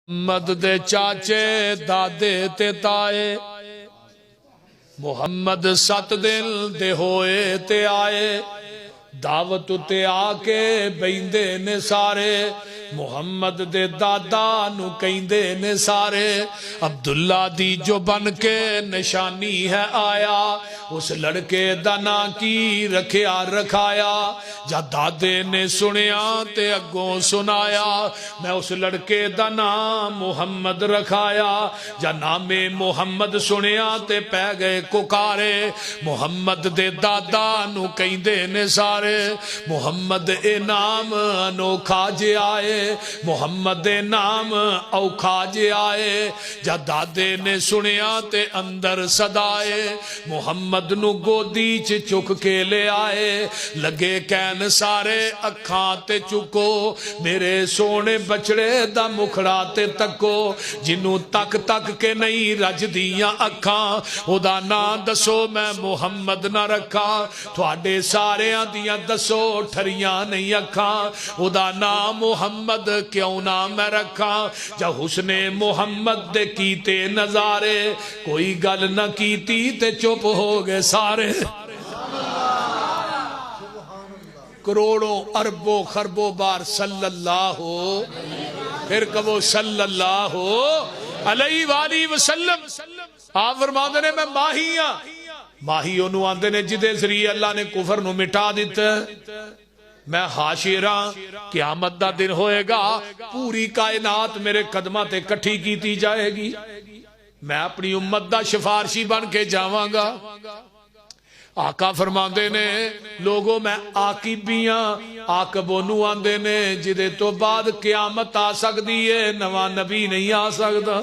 मुहम्मद दे चाचे दादे ते ताए मुहम्मद 7 दिन दे होए ते आए दावत ते आके बैंदे ने सारे मुहम्मद दे दादा नु कहंदे ने सारे अब्दुल्ला दी जो बन के निशानी है आया उस लड़के दा ना की रखिया रखाया जा दादे ने सुनिया ते अगों सुनाया मैं उस लड़के दा नाम मुहम्मद रखाया जा नामे मुहम्मद सुनिया ते पै गए कुकारे मुहम्मद दे दादा नु कहंदे ने सारे मुहम्मद ए नाम अनोखा जे आए मुहम्मद दे नाम औखा जे आए जा दादे ने सुनिया ते अंदर सदाए मुहम्मद नु गोदी च चुक के ले आए लगे कहन सारे अखां ते चुको मेरे सोने बछड़े दा मुखड़ा ते तको जिन्नू तक तक के नहीं रजदियां अखां ओदा नां दसो मैं मुहम्मद ना रखा तुहाडे सारियां दियां दसो ठरियां नहीं अखां ओदा नाम मुहम्मद क्यों ना मैं रखा जा हुस्ने मुहम्मद दे कीते नजारे कोई गल ना कीती ते चुप हो गए सारे करोड़ों अरबों खरबों बार सल्लल्लाहु फिर कहो सल्लल्लाहु अलैहि वसल्लम आप फरमाते ने मैं माही हां माही ओनू आंदे ने जिदे जरिए अल्लाह ने कुफर नु मिटा दिता मैं हाशिरा क़यामत दा दिन होएगा पूरी कायनात मेरे कदमां ते इकट्ठी कीती जाएगी मैं अपनी उम्मत दा सिफारशी बन के जावांगा आका फरमाते ने लोगों मैं आकिबियां आकब ओनू आंदे ने जिदे तो बाद क़यामत आ सकदी है नवा नबी नहीं आ सकदा।